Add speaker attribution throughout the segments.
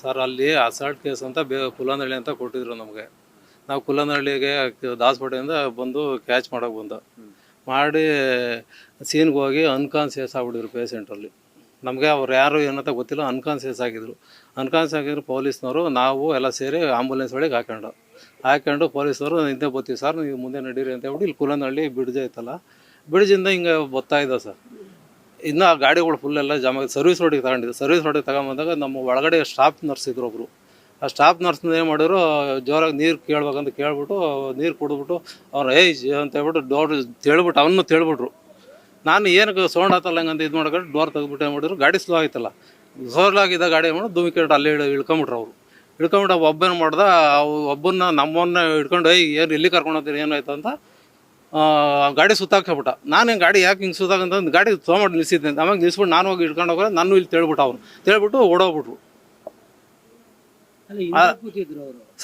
Speaker 1: Sir ಅಲ್ಲಿ assault case ಅಂತ ಕುಲ್ಲನಹಳ್ಳಿ ಅಂತ ಕೊಟ್ಟಿದ್ರು ನಮಗೆ. ನಾವು ಕುಲ್ಲನಹಳ್ಳಿಗೆ ದಾಸಪೇಟೆಯಿಂದ ಬಂದು ಕ್ಯಾಚ್ ಮಾಡೋಕೆ ಮಾಡಿ ಸೀನ್ಗೆ ಹೋಗಿ ಅನ್ಕಾನ್ಸಿಯಸ್ ಆಗ್ಬಿಟ್ಟಿದ್ರು ಪೇಷೆಂಟಲ್ಲಿ. ನಮಗೆ ಅವ್ರು ಯಾರು ಏನಂತ ಗೊತ್ತಿಲ್ಲ, ಅನ್ಕಾನ್ಸಿಯಸ್ ಆಗಿದ್ರು. ಪೊಲೀಸ್ನವರು ನಾವು ಎಲ್ಲ ಸೇರಿ ಆಂಬುಲೆನ್ಸ್ ಒಳಗೆ ಹಾಕ್ಕೊಂಡು ಪೊಲೀಸವರು ಹಿಂದೆ ಬರ್ತೀವಿ ಸರ್, ನೀವು ಮುಂದೆ ನಡೀರಿ ಅಂತ ಹೇಳ್ಬಿಟ್ಟು ಇಲ್ಲಿ ಕುಲ್ಲನಹಳ್ಳಿ ಬ್ರಿಡ್ಜ್ ಐತಲ್ಲ, ಬ್ರಿಡ್ಜಿಂದ ಹಿಂಗೆ ಬರ್ತಾ ಇದ್ದ ಸರ್. ಇನ್ನು ಆ ಗಾಡಿಗಳು ಫುಲ್ಲೆಲ್ಲ ಜಾಮ ಸರ್ವಿಸ್ ರೋಡಿಗೆ ತಗೊಂಡಿದ್ದು. ಸರ್ವಿಸ್ ರೋಡಿಗೆ ತಗೊಂಬಂದಾಗ ನಮ್ಮ ಒಳಗಡೆ ಸ್ಟಾಫ್ ನರ್ಸ್ ಇದ್ರು ಒಬ್ಬರು. ಆ ಸ್ಟಾಫ್ ನರ್ಸ್ನ ಏನು ಮಾಡಿದ್ರು, ಜೋರಾಗಿ ನೀರು ಕೇಳ್ಬೇಕಂತ ಕೇಳ್ಬಿಟ್ಟು ನೀರು ಕುಡಿದ್ಬಿಟ್ಟು ಅವ್ರು ಅಂತ ಹೇಳ್ಬಿಟ್ಟು ಡೋರ್ ತೇಳ್ಬಿಟ್ಟು ಅವನು ತೇಳ್ಬಿಟ್ರು. ನಾನು ಏನಕ್ಕೆ ಸೌಂಡ್ ಆತಲ್ಲ ಹಂಗಂತ ಇದು ಮಾಡ್ಕೊಂಡು ಡೋರ್ ತೆಗೆದ್ಬಿಟ್ಟು ಏನು ಮಾಡಿದ್ರು, ಗಾಡಿ ಸ್ಲೋ ಆಯ್ತಲ್ಲ, ಸ್ಲೋ ಆಗಿದ್ದ ಗಾಡಿ ಮಾಡಿ ಧೂಮಿಕೊಂಡು ಅಲ್ಲೇ ಇಳ್ಕೊಂಬಿಟ್ರು ಅವರು. ಇಳ್ಕೊಂಬಿಟ್ಟು ಒಬ್ಬನ ಮಾಡ್ದ, ಒಬ್ಬನ್ನ ನಮ್ಮನ್ನ ಹಿಡ್ಕೊಂಡು ಏನು ಎಲ್ಲಿ ಕರ್ಕೊಂಡು ಹೋಗ್ತೀರಿ ಏನಾಯ್ತು ಅಂತ ಗಾಡಿ ಸುತ್ತಾಕ್ಬಿಟ್ಟ. ನಾನು ಗಾಡಿ ಯಾಕೆ ಹಿಂಗೆ ಸುತ್ತಾಕಂತ ಗಾಡಿ ತೊಗೊಂಡು ನಿಲ್ಸಿದ್ದೆ. ಆಮೇಲೆ ನಿಲ್ಸ್ಬಿಟ್ಟು ನಾನು ಹೋಗಿ ಹಿಡ್ಕೊಂಡು ಹೋಗೋದು, ನಾನು ಇಲ್ಲಿ ತೇಳ್ಬಿಟ್ಟು ತೇಳ್ಬಿಟ್ಟು ಓಡೋಗ್ಬಿಟ್ರು.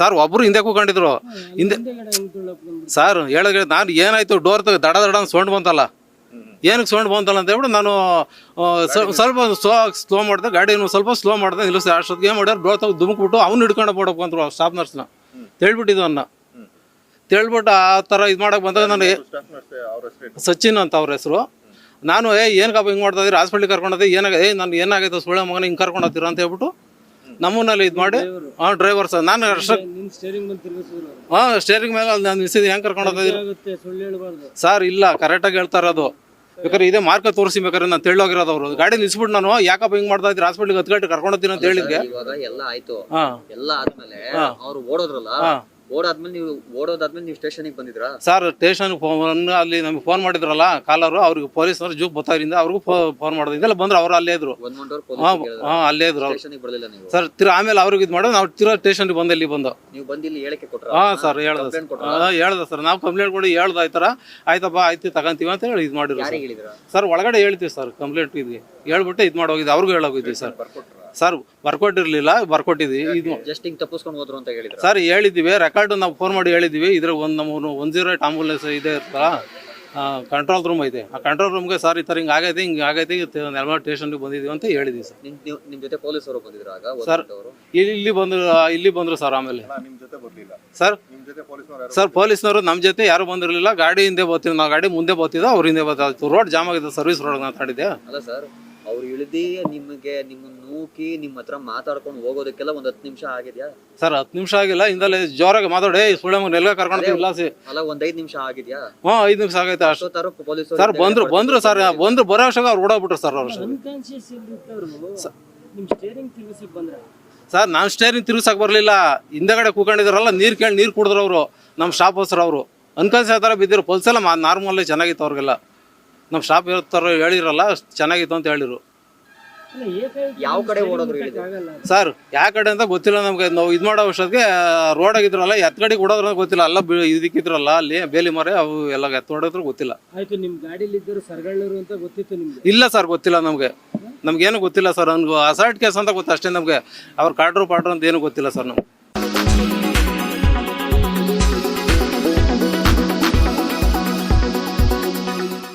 Speaker 1: ಸರ್ ಒಬ್ರು ಹಿಂದೆ ಕೂಕೊಂಡಿದ್ರು. ಹಿಂದೆ ಸರ್ ಹೇಳಿದ್ರೆ ನಾನು ಏನಾಯ್ತು, ಡೋರ್ ದಡ ಸೌಂಡ್ ಬಂತಲ್ಲ, ಏನಕ್ಕೆ ಸೌಂಡ್ ಬಂತಲ್ಲ ಅಂತ ಹೇಳ್ಬಿಟ್ಟು ನಾನು ಸ್ವಲ್ಪ ಸ್ಲೋ ಮಾಡಿದೆ, ಗಾಡಿನೂ ಸ್ವಲ್ಪ ಸ್ಲೋ ಮಾಡಿದೆ, ನಿಲ್ಲಿಸಿದೆ. ಅಷ್ಟೊತ್ತಿಗೆ ಏನು ಮಾಡ್ಯಾರ, ಡೋರ್ ತೆಗೆದು ಧುಮುಕ್ಬಿಟ್ಟು ಅವ್ನು ಹಿಡ್ಕೊಂಡು ಬಿಡಬೇಕು ಅಂದ್ರು ಸ್ಟಾಫ್ ನರ್ಸ್ನ. ತೇಳ್ಬಿಟ್ಟಿದ್ದು ಅನ್ನ ತೇಳ್ಬಿಟ್ಟು ಆ ಥರ ಇದು ಮಾಡೋಕೆ ಬಂದಾಗ ನಾನು ಸಚಿನ್ ಅಂತ ಅವ್ರ ಹೆಸರು. ನಾನು ಏನಕ್ಕಪ್ಪ ಹಿಂಗೆ ಮಾಡ್ತಾ ಇದ್ದೀರಿ, ಹಾಸ್ಪಿಟ್ಲಿಗೆ ಕರ್ಕೊಂಡೋದೆ, ನಾನು ಏನಾಗೈತೆ ಸುಳ್ಳೆ ಮಗನ ಹಿಂಗೆ ಕರ್ಕೊಂಡು ಹೋಗ್ತೀರಾ ಅಂತ ಹೇಳ್ಬಿಟ್ಟು ನಮ್ಮನ್ನಲ್ಲಿ ಇದು ಮಾಡಿ ಡ್ರೈವರ್ ಸರ್ ನಾನು ಸ್ಟೇರಿಂಗ್ ಮೇಲೆ ನಾನು ನಿಲ್ಸಿದ್ದು ಹೆಂಗೆ ಕರ್ಕೊಂಡು ಹೋಗ್ತಾ ಸರ್? ಇಲ್ಲ, ಕರೆಕ್ಟಾಗಿ ಹೇಳ್ತಾ ಇರೋದು. ಬೇಕಾದ್ರೆ ಇದೇ ಮಾರ್ಕ ತೋರಿಸಿ ಬೇಕಾದ್ರೆ ನಾನು ತೆಳ್ಳೋಗಿರೋದು. ಅವರು ಗಾಡಿ ನಿಲ್ಸ್ಬಿಟ್ಟು ನಾನು ಯಾಕಪ್ಪ ಹಿಂಗೆ ಮಾಡ್ತಾ ಇದ್ರಿ, ಹಾಸ್ಪಿಟ್ಲಿಗೆ 10 ಗಂಟೆ ಕರ್ಕೊಂಡು ಹೋಗ್ತೀನಿ ಅಂತ ಹೇಳಿದ್ಗೆ
Speaker 2: ಎಲ್ಲ ಆಯ್ತು. ಎಲ್ಲ ಆದ್ಮೇಲೆ ಅವ್ರು ಓಡೋದ್ರಲ್ಲ, ಓಡೋದಾದ್ಮೇಲೆ ನೀವು ಸ್ಟೇಷನ್ಗೆ ಬಂದಿದ್ರಾ
Speaker 1: ಸರ್? ಸ್ಟೇಷನ್ಗೆ ಅಲ್ಲಿ ನಮಗೆ ಫೋನ್ ಮಾಡಿದ್ರಲ್ಲ ಕಾಲರು, ಅವ್ರಿಗೆ ಪೊಲೀಸರು ಜೂಕ್ ಬತ್ತಾರಿಂದ ಅವ್ರಿಗೂ ಫೋನ್ ಮಾಡಿದ್ರು. ಇದೆಲ್ಲ ಬಂದ್ರು, ಅವ್ರು ಅಲ್ಲೇ ಇದ್ರು. ಅಲ್ಲೇ ಇದ್ರು ಸರ್. ಆಮೇಲೆ ಅವ್ರಿಗೆ ಇದು ಮಾಡೋದು, ನಾವು ಸ್ಟೇಷನ್ಗೆ ಬಂದು ಇಲ್ಲಿ ಬಂದು
Speaker 2: ನೀವು ಬಂದು ಇಲ್ಲಿ ಹೇಳಿಕೆ ಕೊಟ್ರ?
Speaker 1: ಸರ್ ಹೇಳ್ದ ಸರ್, ನಾವು ಕಂಪ್ಲೇಂಟ್ ಕೊಡಿ ಹೇಳ್ದ ಆಯ್ತಾರ, ಆಯ್ತಪ್ಪ ಆಯ್ತು ತಗೊಂತೀವಿ ಅಂತ ಹೇಳಿ ಇದು ಮಾಡಿದ್ರು ಸರ್. ಒಳಗಡೆ ಹೇಳ್ತೀವಿ ಸರ್, ಕಂಪ್ಲೇಂಟ್ ಇದ್ವಿ ಹೇಳ್ಬಿಟ್ಟು ಇದು ಮಾಡೋಗಿದ್ವಿ, ಅವ್ರಿಗೂ ಹೇಳೋಗಿದ್ವಿ ಸರ್. ಸರ್ ಬರ್ಕೊಟ್ಟಿರ್ಲಿಲ್ಲ, ಬರ್ಕೊಟ್ಟಿದ್ವಿ. ಇದು
Speaker 2: ಜಸ್ಟ್ ಹಿಂಗ್ ತಪ್ಪಿಸ್ಕೊಂಡು ಹೋದ್ರು ಅಂತ ಹೇಳಿದ್ರು
Speaker 1: ಸರ್. ಹೇಳಿದ್ವಿ, ರೆಕಾರ್ಡ್ ನಾವು ಫೋನ್ ಮಾಡಿ ಹೇಳಿದ್ವಿ. ಇದ್ರ ನಮ್ಮ 108 ಆಂಬುಲೆನ್ಸ್ ಇದೆ ಇರ್ತಲ್ಲ, ಕಂಟ್ರೋಲ್ ರೂಮ್ ಐತೆ. ಆ ಕಂಟ್ರೋಲ್ ರೂಮ್ಗೆ ಸರ್ ಈ ಥರ ಹಿಂಗೆ ಆಗೈತೆ ನೆಲಮಂಗಲ ಸ್ಟೇಷನ್ಗೆ ಬಂದಿದ್ದೀವಿ ಅಂತ ಹೇಳಿದ್ವಿ ಸರ್.
Speaker 2: ನಿಮ್ ಜೊತೆ ಪೊಲೀಸರು ಬಂದಿದ್ರು
Speaker 1: ಸರ್? ಇಲ್ಲಿ ಬಂದ್ರು ಸರ್. ಆಮೇಲೆ ಸರ್ ಪೊಲೀಸ್ನವರು ನಮ್ಮ ಜೊತೆ ಯಾರು ಬಂದಿರಲಿಲ್ಲ. ಗಾಡಿ ಹಿಂದೆ ಬರ್ತೀವಿ, ನಾವು ಗಾಡಿ ಮುಂದೆ ಬರ್ತಿದ್ದ, ಅವ್ರ ಹಿಂದೆ ಬರ್ತಾ ರೋಡ್ ಜಾಮ್ ಆಗಿದೆ, ಸರ್ವಿಸ್ ರೋಡ್ ಮಾತಾಡಿದ್ದೆ
Speaker 2: ಅಲ್ಲ ಸರ್. ಅವ್ರು ಇಳಿದಿ ನಿಮ್ಮನ್ನ ನೂಕಿ ನಿಮ್ಮ ಹತ್ರ ಮಾತಾಡ್ಕೊಂಡು ಹೋಗೋದಕ್ಕೆಲ್ಲ 10 ನಿಮಿಷ ಆಗಿದ್ಯಾ
Speaker 1: ಸರ್? 10 ನಿಮಿಷ ಆಗಿಲ್ಲ, ಹಿಂದಲ್ಲೇ ಜೋರಾಗಿ ಮಾತಾಡಿ ಸುಳ್ಳೆ ನೆಲ ಕರ್ಕೊಂಡು
Speaker 2: ಅಲ್ಲ 5 ನಿಮಿಷ ಆಗಿದ್ಯಾ?
Speaker 1: 5 ನಿಮಿಷ ಆಗೈತೆ ಅಷ್ಟು ಸರ್. ಬಂದ್ರು ಸರ್, ಬರೋ ವರ್ಷ ಅವ್ರು ಓಡೋಗ್ಬಿಟ್ರು ಸರ್. ಅವ್ರು ಸರ್ ನಾನು ಸ್ಟೇರಿಂಗ್ ತಿರ್ಗಿಸಕ್ ಬರಲಿಲ್ಲ, ಹಿಂದೆಗಡೆ ಕೂಕೊಂಡಿದ್ರಲ್ಲ, ನೀರು ಕೇಳಿ ನೀರು ಕುಡಿದ್ರು ಅವರು. ನಮ್ಮ ಸ್ಟಾಫ್ ಸರ್ ಅವರು ಅನ್ಕನ್ಸಿಯಸ್ ಥರ ಬಿದ್ದಿರು. ಪಲ್ಸೆಲ್ಲ ನಾರ್ಮಲ್ಲೇ ಚೆನ್ನಾಗಿತ್ತು ಅವ್ರಿಗೆಲ್ಲ. ನಮ್ಮ ಸ್ಟಾಫ್ ಇರ್ತಾರ ಹೇಳಿರಲ್ಲ, ಚೆನ್ನಾಗಿತ್ತು ಅಂತ ಹೇಳಿರು.
Speaker 2: ಯಾವ ಕಡೆ ಓಡೋದ್ರು
Speaker 1: ಸರ್? ಯಾವ ಕಡೆ ಅಂತ ಗೊತ್ತಿಲ್ಲ ನಮ್ಗೆ. ನಾವು ಇದು ಮಾಡೋ ವರ್ಷಕ್ಕೆ ರೋಡ್ ಆಗಿದ್ರಲ್ಲ, ಎತ್ಗಡಿಗೆ ಓಡೋದ್ರ ಗೊತ್ತಿಲ್ಲ. ಎಲ್ಲ ಇದಕ್ಕಿದ್ರಲ್ಲ ಅಲ್ಲಿ ಬೇಲಿ ಮರೆ ಅವು ಎಲ್ಲ ಎತ್ತೋಡಿದ್ರು ಗೊತ್ತಿಲ್ಲ.
Speaker 3: ಆಯ್ತು, ನಿಮ್ ಗಾಡಿಲಿ ಇದ್ದರು ಸರ್ಗಳರು ಅಂತ ಗೊತ್ತಿತ್ತು ನಿಮ್ಗೆ?
Speaker 1: ಇಲ್ಲ ಸರ್, ಗೊತ್ತಿಲ್ಲ ನಮ್ಗೇನು ಗೊತ್ತಿಲ್ಲ ಸರ್. ನನ್ಗೆ ಅಸಾಲ್ಟ್ ಕೇಸ್ ಅಂತ ಗೊತ್ತು ಅಷ್ಟೇ ನಮ್ಗೆ. ಅವ್ರು ಪಾಡ್ರು ಅಂತ ಏನು ಗೊತ್ತಿಲ್ಲ ಸರ್ ನಮ್ಗೆ.